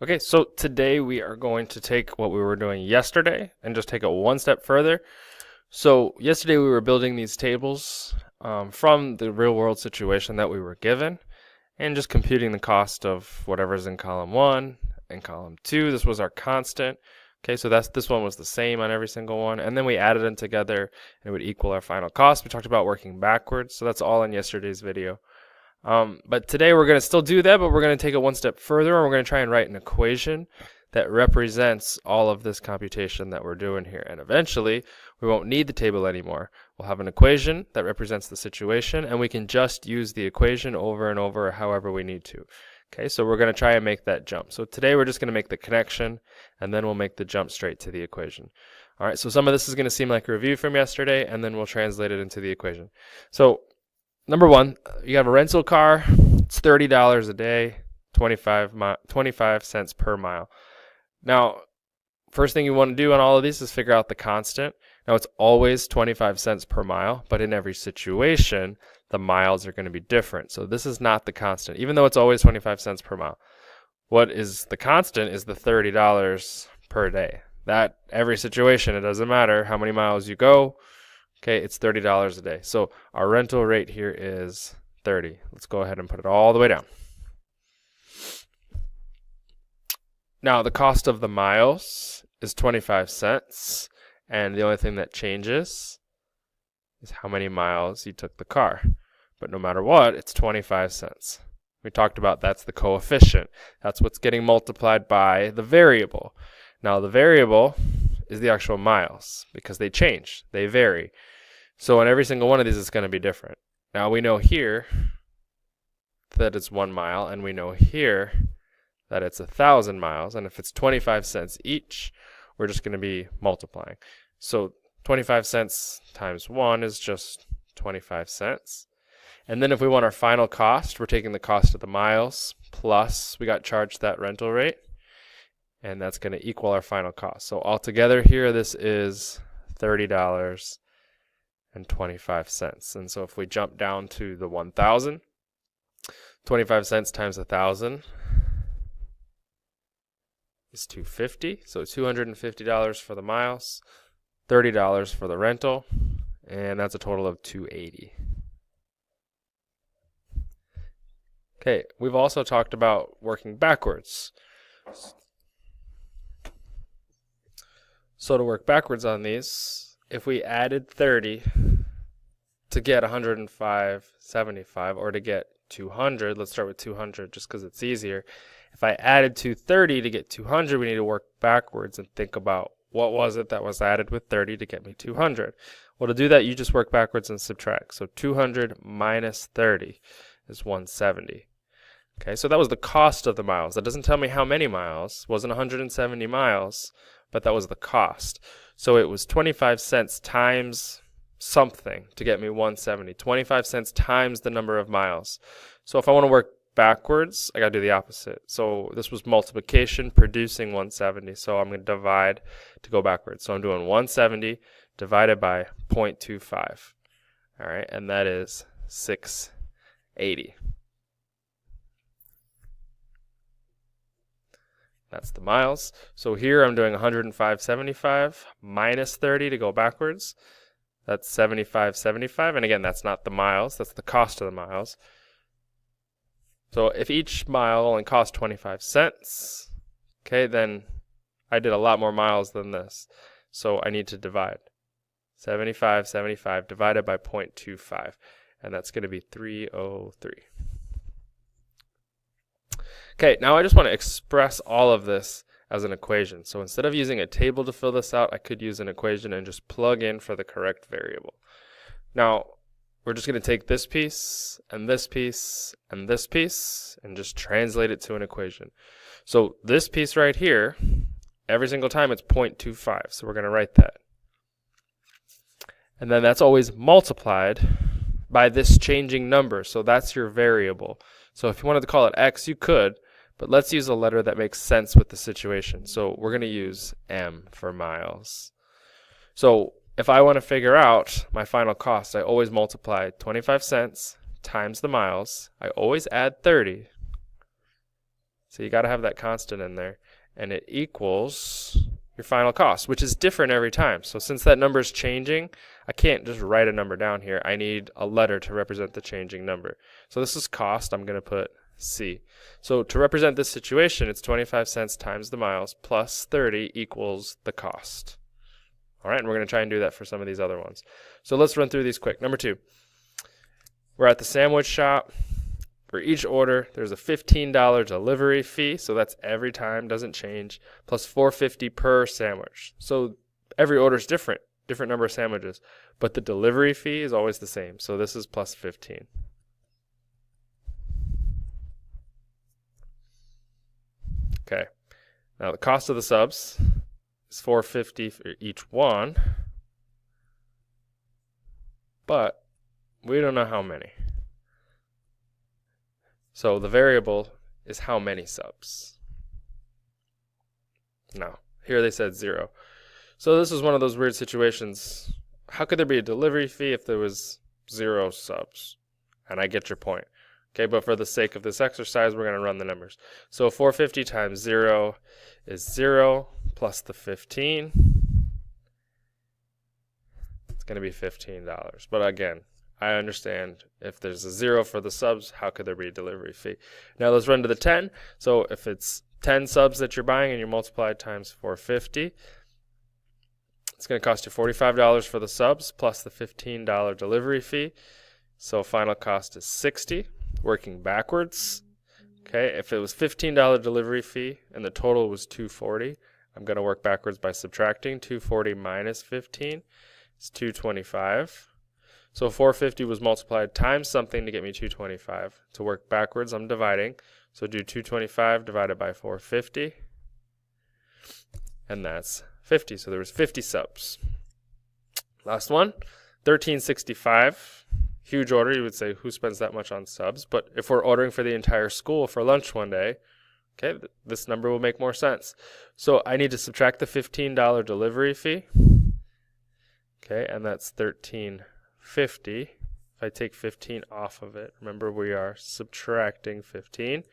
Okay, so today we are going to take what we were doing yesterday and just take it one step further. So yesterday we were building these tables from the real world situation that we were given and just computing the cost of whatever's in column 1 and column 2. This was our constant. Okay, so this one was the same on every single one, and then we added them together and it would equal our final cost. We talked about working backwards, so that's all in yesterday's video. But today we're going to still do that, but we're going to take it one step further, and we're going to try and write an equation that represents all of this computation that we're doing here. And eventually, we won't need the table anymore. We'll have an equation that represents the situation, and we can just use the equation over and over however we need to. Okay, so we're going to try and make that jump. So today we're just going to make the connection, and then we'll make the jump straight to the equation. All right, so some of this is going to seem like a review from yesterday, and then we'll translate it into the equation. So number one, you have a rental car. It's $30 a day, 25 cents per mile. Now, first thing you want to do on all of these is figure out the constant. Now, it's always 25 cents per mile, but in every situation, the miles are going to be different. So this is not the constant, even though it's always 25 cents per mile. What is the constant is the $30 per day. That every situation, it doesn't matter how many miles you go. Okay, it's $30 a day. So our rental rate here is 30. Let's go ahead and put it all the way down. Now the cost of the miles is 25 cents, and the only thing that changes is how many miles you took the car. But no matter what, it's 25 cents. We talked about that's the coefficient. That's what's getting multiplied by the variable. Now the variable is the actual miles because they change, they vary. So on every single one of these, it's going to be different. Now we know here that it's 1 mile, and we know here that it's 1,000 miles. And if it's 25 cents each, we're just going to be multiplying. So 25 cents times 1 is just 25 cents. And then if we want our final cost, we're taking the cost of the miles plus we got charged that rental rate, and that's going to equal our final cost. So altogether here, this is $30.25. And so if we jump down to the 1,000, 25 cents times 1,000 is $250. So $250 for the miles, $30 for the rental, and that's a total of $280. Okay, we've also talked about working backwards. So to work backwards on these, if we added 30 to get 105.75 or to get 200, let's start with 200 just because it's easier. If I added 230 to get 200, we need to work backwards and think about what was it that was added with 30 to get me 200. Well, to do that, you just work backwards and subtract. So 200 minus 30 is 170. Okay, so that was the cost of the miles. That doesn't tell me how many miles. It wasn't 170 miles, but that was the cost. So it was 25 cents times something to get me 170. 25 cents times the number of miles. So if I want to work backwards, I got to do the opposite. So this was multiplication producing 170. So I'm going to divide to go backwards. So I'm doing 170 divided by 0.25. All right, and that is 680. That's the miles. So here I'm doing 105.75 minus 30 to go backwards. That's 75.75. And again, that's not the miles. That's the cost of the miles. So if each mile only costs 25 cents, okay, then I did a lot more miles than this. So I need to divide. 75.75 divided by 0.25. And that's going to be 303. Okay, now I just want to express all of this as an equation. So instead of using a table to fill this out, I could use an equation and just plug in for the correct variable. Now, we're just going to take this piece and this piece and this piece and just translate it to an equation. So this piece right here, every single time it's 0.25. So we're going to write that. And then that's always multiplied by this changing number. So that's your variable. So if you wanted to call it x, you could. But let's use a letter that makes sense with the situation. So we're going to use M for miles. So if I want to figure out my final cost, I always multiply 25 cents times the miles. I always add 30 So you got to have that constant in there, and it equals your final cost, which is different every time. So since that number is changing, I can't just write a number down here. I need a letter to represent the changing number. So this is cost. I'm going to put C. So to represent this situation, it's 25 cents times the miles plus 30 equals the cost. All right, and we're going to try and do that for some of these other ones. So let's run through these quick. Number 2, we're at the sandwich shop. For each order, there's a $15 delivery fee, so that's every time, doesn't change, plus $4.50 per sandwich. So every order is different number of sandwiches, but the delivery fee is always the same. So this is plus 15. Okay, now the cost of the subs is $4.50 for each one, but we don't know how many. So the variable is how many subs. Now, here they said 0. So this is one of those weird situations. How could there be a delivery fee if there was 0 subs? And I get your point. Okay, but for the sake of this exercise, we're going to run the numbers. So 450 times 0 is 0 plus the 15. It's going to be $15. But again, I understand if there's a 0 for the subs, how could there be a delivery fee? Now let's run to the 10. So if it's 10 subs that you're buying and you multiply it times 450, it's going to cost you $45 for the subs plus the $15 delivery fee. So final cost is $60. Working backwards, okay, if it was $15 delivery fee and the total was $240, I'm going to work backwards by subtracting. $240 minus 15 is $225. So 450 was multiplied times something to get me 225. To work backwards, I'm dividing. So do 225 divided by 450, and that's 50. So there was 50 subs. Last one, 1365. Huge order. You would say, who spends that much on subs? But if we're ordering for the entire school for lunch one day, okay, this number will make more sense. So I need to subtract the $15 delivery fee. Okay, and that's $13.50. If I take 15 off of it, remember we are subtracting 15.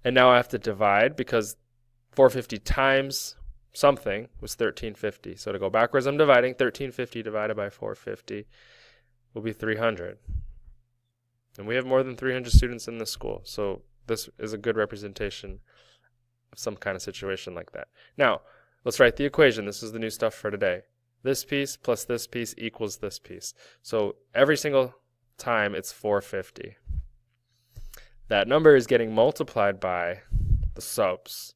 And now I have to divide because 450 times something was $13.50. So to go backwards, I'm dividing. $13.50 divided by 450 will be 300. And we have more than 300 students in this school. So this is a good representation of some kind of situation like that. Now, let's write the equation. This is the new stuff for today. This piece plus this piece equals this piece. So every single time it's 450. That number is getting multiplied by the subs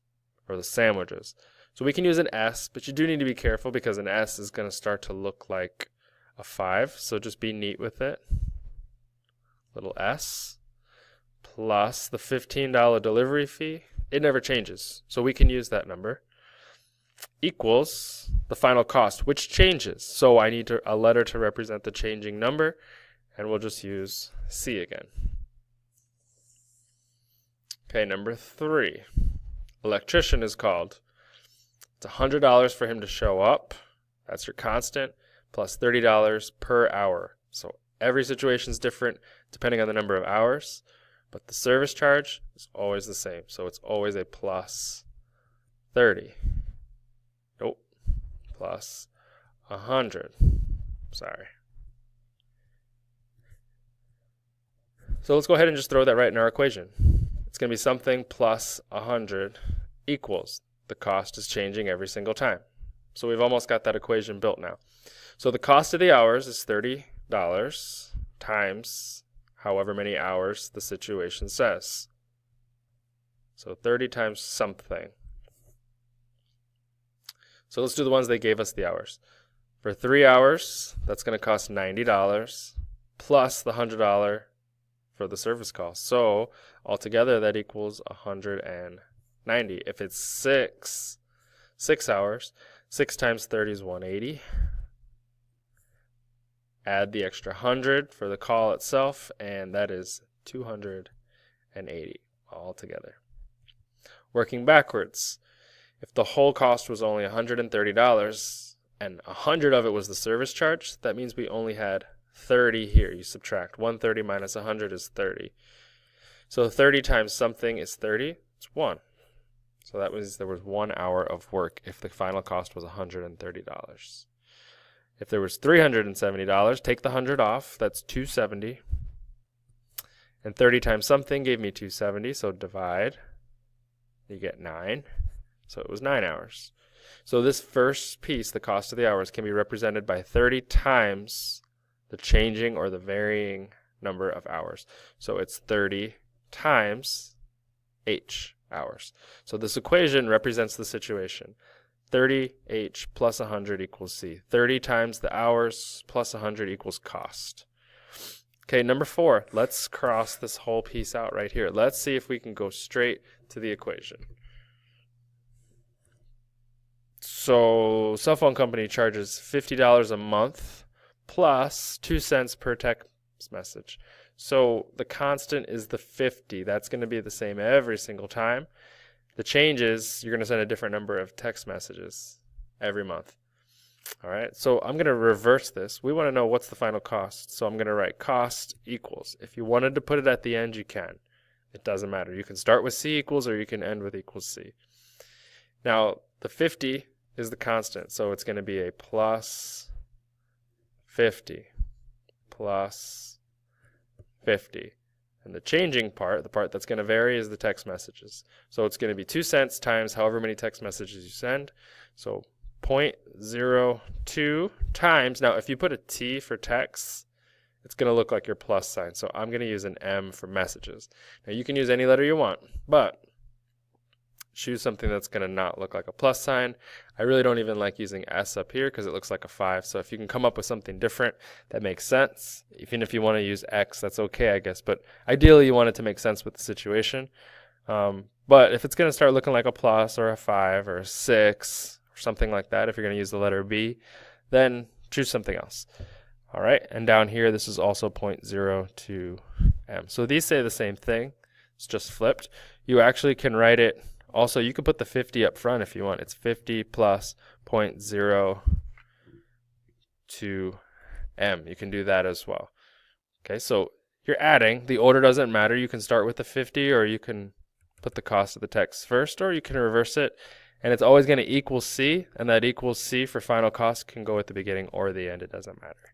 or the sandwiches. So we can use an S, but you do need to be careful because an S is going to start to look like a 5. So just be neat with it. Little s plus the $15 delivery fee. It never changes. So we can use that number. Equals the final cost, which changes. So I need a letter to represent the changing number, and we'll just use C again. Okay, number 3. Electrician is called. It's $100 for him to show up. That's your constant, plus $30 per hour. So every situation is different depending on the number of hours, but the service charge is always the same. So it's always a plus 30. Nope. Plus 100. Sorry. So let's go ahead and just throw that right in our equation. It's going to be something plus 100 equals. The cost is changing every single time. So we've almost got that equation built now. So the cost of the hours is $30 times however many hours the situation says. So 30 times something. So let's do the ones they gave us the hours. For 3 hours, that's going to cost $90 plus the $100 for the service call. So altogether that equals $190. If it's 6 hours, 6 times 30 is 180. Add the extra 100 for the call itself, and that is 280 altogether. Working backwards, if the whole cost was only $130 and 100 of it was the service charge, that means we only had 30 here. You subtract 130 minus 100 is 30. So 30 times something is 30. It's 1. So that was, there was 1 hour of work if the final cost was $130. If there was $370, take the 100 off, that's $270. And 30 times something gave me 270, so divide, you get 9. So it was 9 hours. So this first piece, the cost of the hours, can be represented by 30 times the changing or the varying number of hours. So it's 30 times h hours. So this equation represents the situation. 30h plus 100 equals c. 30 times the hours plus 100 equals cost. Okay, number 4, let's cross this whole piece out right here. Let's see if we can go straight to the equation. So, cell phone company charges $50 a month plus 2 cents per text message. So, the constant is the 50. That's going to be the same every single time. The change is you're going to send a different number of text messages every month. All right, so I'm going to reverse this. We want to know what's the final cost. So I'm going to write cost equals. If you wanted to put it at the end, you can. It doesn't matter. You can start with C equals or you can end with equals C. Now, the 50 is the constant, so it's going to be a plus 50 plus 50. And the changing part, the part that's going to vary, is the text messages. So it's going to be 2 cents times however many text messages you send. So 0.02 times, now if you put a T for text, it's going to look like your plus sign. So I'm going to use an M for messages. Now you can use any letter you want, but choose something that's going to not look like a plus sign. I really don't even like using S up here because it looks like a 5. So if you can come up with something different that makes sense, even if you want to use X, that's okay, I guess. But ideally you want it to make sense with the situation. But if it's going to start looking like a plus or a 5 or a 6 or something like that, if you're going to use the letter B, then choose something else. All right, and down here, this is also 0.02 M. So these say the same thing. It's just flipped. You actually can write it. Also, you could put the 50 up front if you want. It's 50 plus 0.02 M. You can do that as well. Okay, so you're adding. The order doesn't matter. You can start with the 50, or you can put the cost of the text first, or you can reverse it. And it's always going to equal C, and that equals C for final cost can go at the beginning or the end. It doesn't matter.